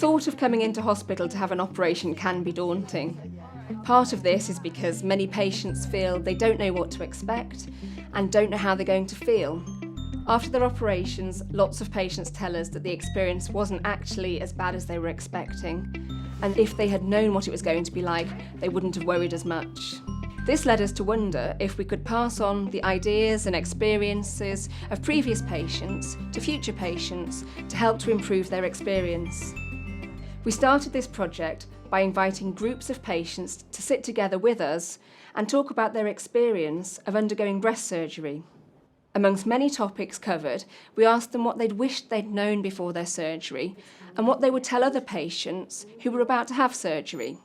thought of coming into hospital to have an operation can be daunting. Part of this is because many patients feel they don't know what to expect and don't know how they're going to feel. After their operations, lots of patients tell us that the experience wasn't actually as bad as they were expecting, and if they had known what it was going to be like, they wouldn't have worried as much. This led us to wonder if we could pass on the ideas and experiences of previous patients to future patients to help to improve their experience. We started this project by inviting groups of patients to sit together with us and talk about their experience of undergoing breast surgery. Amongst many topics covered, we asked them what they'd wished they'd known before their surgery and what they would tell other patients who were about to have surgery.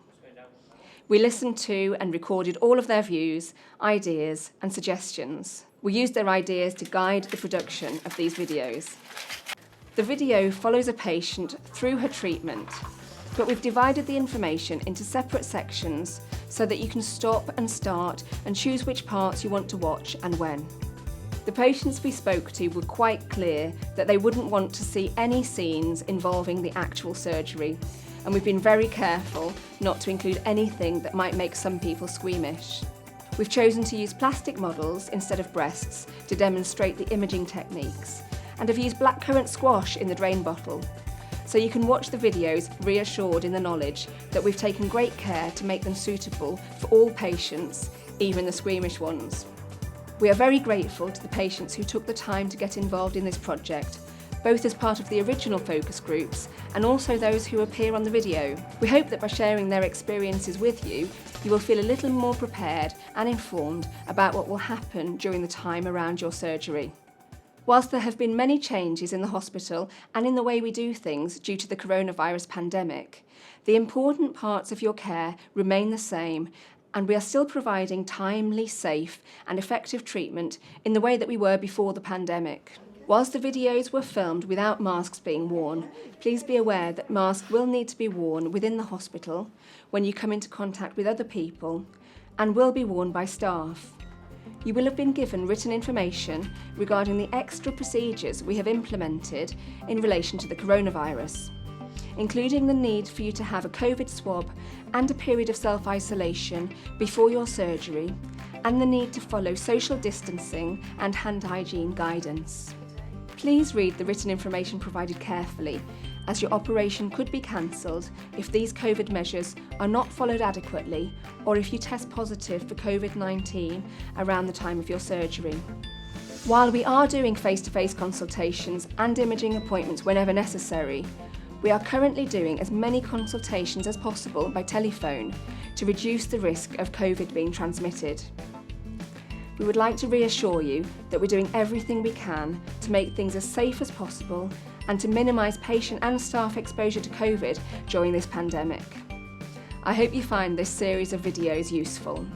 We listened to and recorded all of their views, ideas and suggestions. We used their ideas to guide the production of these videos. The video follows a patient through her treatment, but we've divided the information into separate sections so that you can stop and start and choose which parts you want to watch and when. The patients we spoke to were quite clear that they wouldn't want to see any scenes involving the actual surgery, and we've been very careful not to include anything that might make some people squeamish. We've chosen to use plastic models instead of breasts to demonstrate the imaging techniques, and have used blackcurrant squash in the drain bottle, so you can watch the videos reassured in the knowledge that we've taken great care to make them suitable for all patients, even the squeamish ones. We are very grateful to the patients who took the time to get involved in this project, both as part of the original focus groups and also those who appear on the video. We hope that by sharing their experiences with you, you will feel a little more prepared and informed about what will happen during the time around your surgery. Whilst there have been many changes in the hospital and in the way we do things due to the coronavirus pandemic, the important parts of your care remain the same, and we are still providing timely, safe and effective treatment in the way that we were before the pandemic. Whilst the videos were filmed without masks being worn, please be aware that masks will need to be worn within the hospital when you come into contact with other people and will be worn by staff. You will have been given written information regarding the extra procedures we have implemented in relation to the coronavirus, including the need for you to have a COVID swab and a period of self-isolation before your surgery, and the need to follow social distancing and hand hygiene guidance. Please read the written information provided carefully, as your operation could be cancelled if these COVID measures are not followed adequately or if you test positive for COVID-19 around the time of your surgery. While we are doing face-to-face consultations and imaging appointments whenever necessary, we are currently doing as many consultations as possible by telephone to reduce the risk of COVID being transmitted. We would like to reassure you that we're doing everything we can to make things as safe as possible and to minimise patient and staff exposure to COVID during this pandemic. I hope you find this series of videos useful.